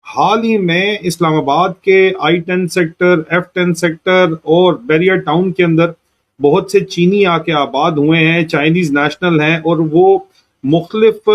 हाल ही में इस्लामाबाद के I-10 sector, F-10 sector और बैरियर टाउन के अंदर बहुत से चीनी आके आबाद हुए हैं, चाइनीज नेशनल हैं और वो मुख्तलिफ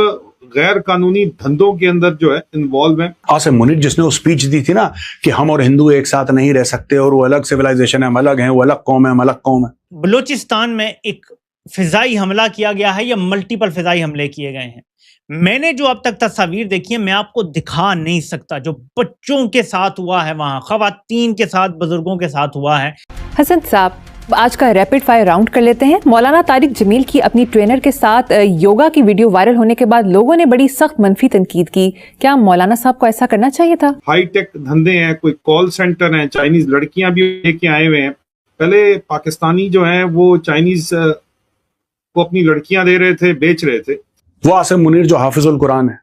गैर कानूनी धंधों के अंदर जो है इन्वॉल्व हैं। आसिम मुनीर जिसने वो स्पीच दी थी ना कि हम और हिंदू एक साथ नहीं रह सकते और वो अलग सिविलाइजेशन है, हम अलग हैं, वो अलग कौम है, हम अलग कौम है। बलूचिस्तान में एक फिजाई हमला किया गया है या मल्टीपल फिजाई हमले किए गए हैं। मैंने जो अब तक तस्वीर देखी है मैं आपको दिखा नहीं सकता। जो बच्चों के साथ हुआ है, वहां खवातीन के साथ, बुजुर्गों के साथ हुआ है। हसन साहब, आज का रैपिड फायर राउंड कर लेते हैं। मौलाना तारिक जमील की अपनी ट्रेनर के साथ योगा की वीडियो वायरल होने के बाद लोगों ने बड़ी सख्त मनफी तनकीद की। क्या मौलाना साहब को ऐसा करना चाहिए था? हाईटेक धंधे हैं, कोई कॉल सेंटर हैं, चाइनीज लड़कियां भी लेके आए हुए हैं। पहले पाकिस्तानी जो हैं वो चाइनीज को अपनी लड़कियां दे रहे थे, बेच रहे थे। वो आसिम मुनीर जो हाफिजुल कुरान है,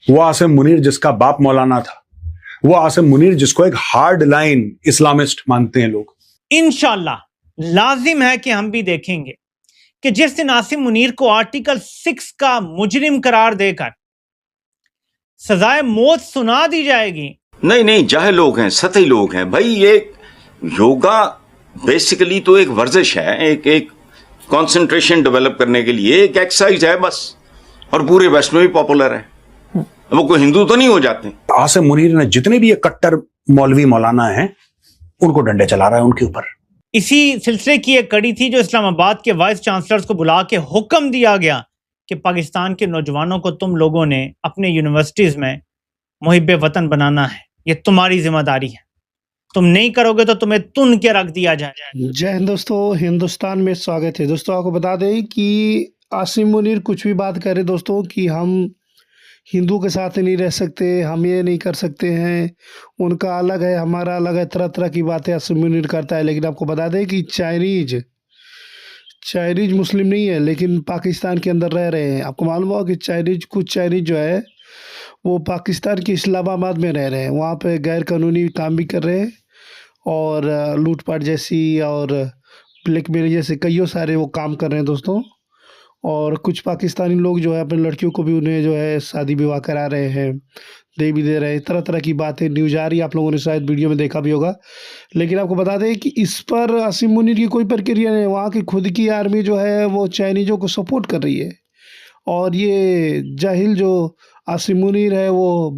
वो आसिम मुनीर जिसका बाप मौलाना था, वो आसिम मुनीर जिसको एक हार्ड लाइन इस्लामिस्ट मानते हैं लोग। इंशाल्लाह लाजिम है कि हम भी देखेंगे कि जिस दिन आसिम मुनीर को आर्टिकल 6 का मुजरिम करार देकर सजाए मौत सुना दी जाएगी। नहीं, जाहिल लोग हैं, सतही लोग हैं भाई। ये योगा बेसिकली तो एक वर्जिश है, एक कंसंट्रेशन डेवलप करने के लिए एक एक्सरसाइज है बस, और पूरे वेस्ट में भी पॉपुलर है। वो कोई हिंदू तो नहीं हो जाते। आसिम मुनीर ने जितने भी ये कट्टर मौलवी मौलाना हैं उनको डंडे चला रहा है उनके ऊपर। इसी सिलसिले की एक कड़ी थी जो इस्लामाबाद के वाइस चांसलर्स को बुला के हुक्म दिया गया कि पाकिस्तान के नौजवानों को तुम लोगों ने अपने यूनिवर्सिटीज में मुहिब्बे वतन बनाना है, ये तुम्हारी जिम्मेदारी है। तुम नहीं करोगे तो तुम्हें तुन के रख दिया जाए। जय हिंद दोस्तों, हिंदुस्तान में स्वागत है। दोस्तों आपको बता दें कि आसिम मुनीर कुछ भी बात करे दोस्तों कि हम हिंदू के साथ नहीं रह सकते, हम ये नहीं कर सकते हैं, उनका अलग है, हमारा अलग है, तरह तरह की बातें आसिम मुनीर करता है। लेकिन आपको बता दें कि चाइनीज मुस्लिम नहीं है लेकिन पाकिस्तान के अंदर रह रहे हैं। आपको मालूम होगा कि कुछ चाइनीज जो है वो पाकिस्तान के इस्लामाबाद में रह रहे हैं, वहाँ पे गैर कानूनी काम भी कर रहे हैं और लूटपाट जैसी और ब्लैकमेल जैसे कईयों सारे वो काम कर रहे हैं दोस्तों। और कुछ पाकिस्तानी लोग जो है अपनी लड़कियों को भी उन्हें जो है शादी विवाह करा रहे हैं, दे भी दे रहे हैं। तरह तरह की बातें न्यूज आ रही है, आप लोगों ने शायद वीडियो में देखा भी होगा। लेकिन आपको बता दें कि इस पर आसिम मुनीर की कोई प्रक्रिया नहीं है। वहाँ की खुद की आर्मी जो है वो चाइनीज़ों को सपोर्ट कर रही है और ये जाहिल जो आसिम मुनीर है वो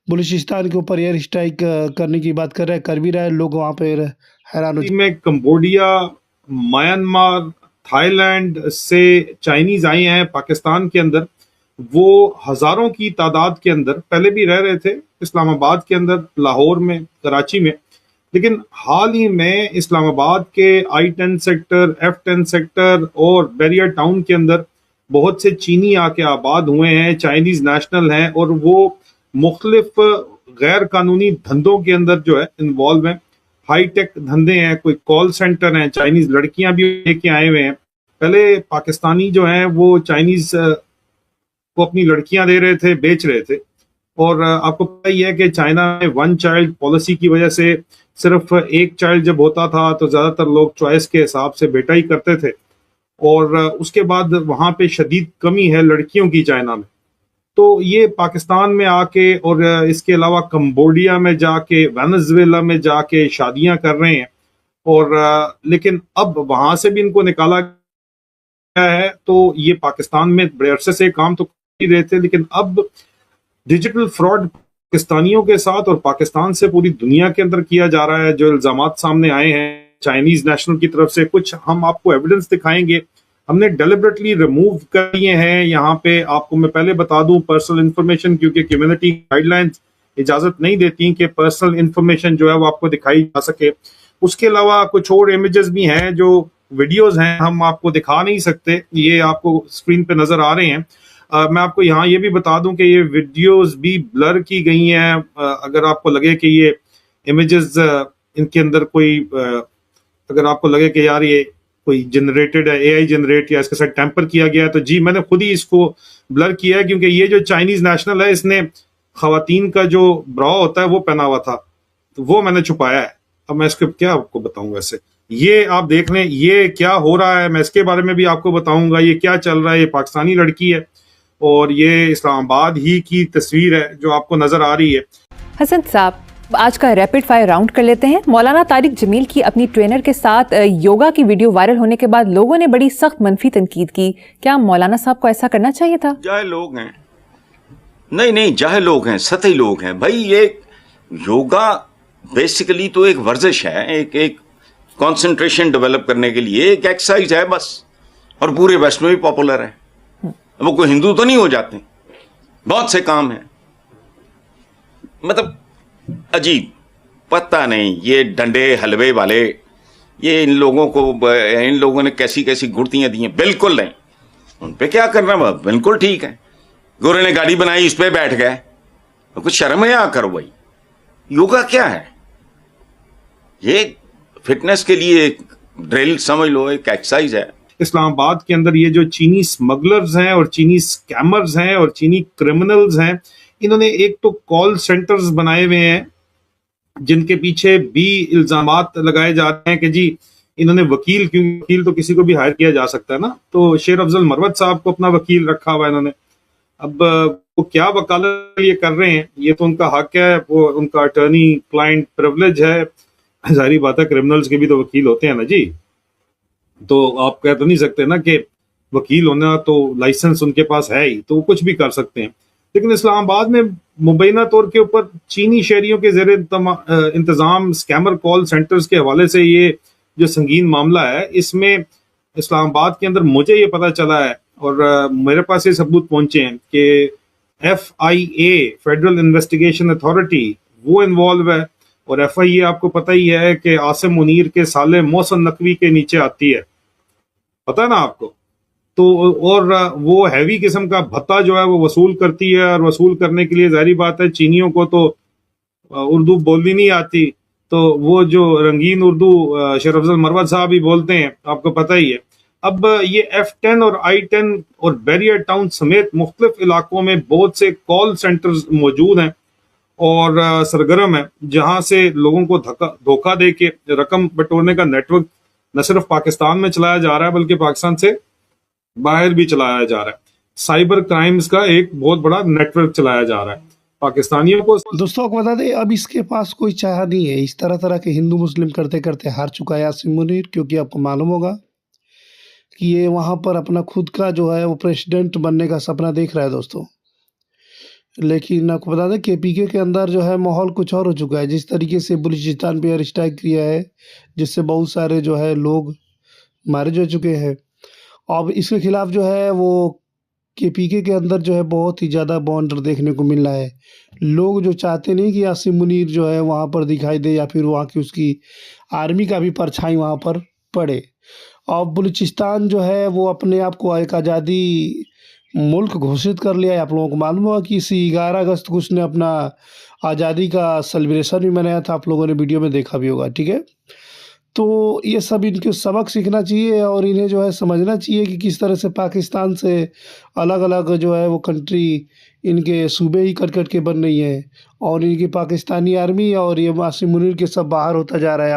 बलूचिस्तान के ऊपर एयर स्ट्राइक करने की बात कर रहा है, कर भी रहा है। लोग वहाँ पे हैरान हो। में कंबोडिया, म्यांमार, थाईलैंड से चाइनीज आए हैं पाकिस्तान के अंदर। वो हजारों की तादाद के अंदर पहले भी रह रहे थे इस्लामाबाद के अंदर, लाहौर में, कराची में। लेकिन हाल ही में इस्लामाबाद के I-10 सेक्टर, F-10 सेक्टर और बैरियर टाउन के अंदर बहुत से चीनी आके आबाद हुए हैं, चाइनीज नेशनल हैं और वो मुख्तलिफ गैर कानूनी धंधों के अंदर जो है इन्वॉल्व हैं। हाईटेक धंधे हैं, कोई कॉल सेंटर हैं, चाइनीज लड़कियां भी लेके आए हुए हैं। पहले पाकिस्तानी जो हैं वो चाइनीज को अपनी लड़कियां दे रहे थे, बेच रहे थे। और आपको पता ही है कि चाइना में 1 चाइल्ड पॉलिसी की वजह से सिर्फ एक चाइल्ड जब होता था तो ज्यादातर लोग चॉइस के हिसाब से बेटा ही करते थे। और उसके बाद वहां पे शदीद कमी है लड़कियों की चाइना में। तो ये पाकिस्तान में आके और इसके अलावा कंबोडिया में जाके, वेनेजुएला में जाके शादियां कर रहे हैं। और लेकिन अब वहां से भी इनको निकाला गया है। तो ये पाकिस्तान में बड़े अरसे से काम तो कर ही रहे थे, लेकिन अब डिजिटल फ्रॉड पाकिस्तानियों के साथ और पाकिस्तान से पूरी दुनिया के अंदर किया जा रहा है। जो इल्जामात सामने आए हैं चाइनीज नेशनल की तरफ से, कुछ हम आपको एविडेंस दिखाएंगे। हमने डेलिबरेटली रिमूव कर दिए हैं। यहाँ पे आपको मैं पहले बता दूं पर्सनल इंफॉर्मेशन, क्योंकि कम्युनिटी गाइडलाइंस इजाजत नहीं देती कि पर्सनल इंफॉर्मेशन जो है वो आपको दिखाई जा सके। उसके अलावा कुछ और इमेजेस भी हैं, जो वीडियोस हैं हम आपको दिखा नहीं सकते। ये आपको स्क्रीन पे नजर आ रहे हैं। मैं आपको यहाँ ये भी बता दूं कि ये वीडियोस भी ब्लर की गई हैं। अगर आपको लगे कि ये इमेजेस इनके अंदर कोई अगर आपको लगे कि यार ये कोई जनरेटेड है, AI जनरेट या इसके साथ टेम्पर किया गया है, तो जी मैंने खुद ही इसको ब्लर किया है। क्योंकि ये जो चाइनीज नेशनल है इसने खवातीन का जो ब्रा होता है वो पहना हुआ था, तो वो मैंने छुपाया है। अब मैं इसके क्या आपको बताऊंगा। ऐसे ये आप देख लें ये क्या हो रहा है, मैं इसके बारे में भी आपको बताऊंगा। ये क्या चल रहा है, ये पाकिस्तानी लड़की है और ये इस्लामाबाद ही की तस्वीर है जो आपको नजर आ रही है। हसन साहब, आज का रैपिड फायर राउंड कर लेते हैं। मौलाना तारिक जमील की अपनी ट्रेनर के साथ योगा की वीडियो वायरल होने के बाद लोगों ने बड़ी सख्त मनफी तनकीद की। क्या मौलाना साहब को ऐसा करना चाहिए था? जाहिल लोग हैं, नहीं जाहिल लोग हैं, सतही लोग हैं भाई। ये योगा बेसिकली तो एक वर्जिश है, एक कंसंट्रेशन डेवलप करने के लिए एक एक्सरसाइज है बस, और पूरे वेस्ट में भी पॉपुलर है। वो कोई हिंदू तो नहीं हो जाते, बहुत से काम हैं। मतलब अजीब, पता नहीं ये डंडे हलवे वाले, ये इन लोगों ने कैसी कैसी गुड़तियां दी हैं। बिल्कुल नहीं, उन पे क्या करना, बिल्कुल ठीक है। गोरे ने गाड़ी बनाई, इस पे बैठ गए, तो कुछ शर्म है करो भाई। योगा क्या है? ये फिटनेस के लिए एक ड्रिल समझ लो, एक एक्सरसाइज है। इस्लामाबाद के अंदर ये जो चीनी स्मगलर्स हैं और चीनी स्कैमर्स हैं और चीनी क्रिमिनल्स हैं, इन्होंने एक तो कॉल सेंटर्स बनाए हुए हैं जिनके पीछे भी इल्जामात लगाए जा रहे हैं कि जी इन्होंने वकील, क्योंकि वकील तो किसी को भी हायर किया जा सकता है ना, तो शेर अफजल मरवत साहब को अपना वकील रखा हुआ है इन्होंने। अब वो क्या वकालत ये कर रहे हैं, ये तो उनका हक है, वो उनका अटर्नी क्लाइंट प्रिविलेज है। जाहिर बात है क्रिमिनल्स के भी तो वकील होते हैं ना जी, तो आप कह तो नहीं सकते ना कि वकील होना तो लाइसेंस उनके पास है ही, तो वो कुछ भी कर सकते हैं। लेकिन इस्लामाबाद में मुबैना तौर के ऊपर चीनी शहरियों के जेर इंतजाम स्कैमर कॉल सेंटर्स के हवाले से ये जो संगीन मामला है, इसमें इस्लामाबाद के अंदर मुझे ये पता चला है और मेरे पास ये सबूत पहुंचे हैं कि FIA फेडरल इन्वेस्टिगेशन अथॉरिटी वो इन्वॉल्व है, और FIA आपको पता ही है कि आसिम मुनीर के साले मोहसिन नकवी के नीचे आती है, पता है ना आपको। तो और वो हैवी किस्म का भत्ता जो है वो वसूल करती है, और वसूल करने के लिए जाहिर बात है चीनियों को तो उर्दू बोलनी नहीं आती, तो वो जो रंगीन उर्दू शेर अफजल मरवत साहब ही बोलते हैं, आपको पता ही है। अब ये F10 और I10 और बैरियर टाउन समेत मुख्तलिफ इलाकों में बहुत से कॉल सेंटर्स मौजूद हैं और सरगर्म है, जहां से लोगों को धोखा दे के रकम बटोरने का नेटवर्क न सिर्फ पाकिस्तान में चलाया जा रहा है बल्कि पाकिस्तान से बाहर भी चलाया जा रहा है। साइबर क्राइम्स का एक बहुत बड़ा नेटवर्क चलाया जा रहा है पाकिस्तानियों को। दोस्तों को बता दें, अब इसके पास कोई चाह नहीं है। इस तरह के हिंदू मुस्लिम करते करते हार चुका है आसिम मुनीर, क्योंकि आपको मालूम होगा कि ये वहाँ पर अपना खुद का जो है वो प्रेसिडेंट बनने का सपना देख रहा है दोस्तों। लेकिन आपको बता दें KPK के अंदर जो है माहौल कुछ और हो चुका है। जिस तरीके से बलूचिस्तान पे एयर स्ट्राइक किया है, जिससे बहुत सारे जो है लोग मारे जा चुके हैं। अब इसके खिलाफ जो है वो KPK के अंदर जो है बहुत ही ज़्यादा बॉन्डर देखने को मिल रहा है। लोग जो चाहते नहीं कि आसिम मुनीर जो है वहाँ पर दिखाई दे, या फिर वहाँ की उसकी आर्मी का भी परछाई वहाँ पर पड़े। और बलूचिस्तान जो है वो अपने आप को एक आज़ादी मुल्क घोषित कर लिया है। आप लोगों को मालूम होगा कि इसी 11 अगस्त को उसने अपना आज़ादी का सेलिब्रेशन भी मनाया था, आप लोगों ने वीडियो में देखा भी होगा, ठीक है। तो ये सब इनके सबक सीखना चाहिए और इन्हें जो है समझना चाहिए कि किस तरह से पाकिस्तान से अलग अलग जो है वो कंट्री इनके सूबे ही कट के बन रही है, और इनकी पाकिस्तानी आर्मी और ये आसिम मुनीर के सब बाहर होता जा रहा है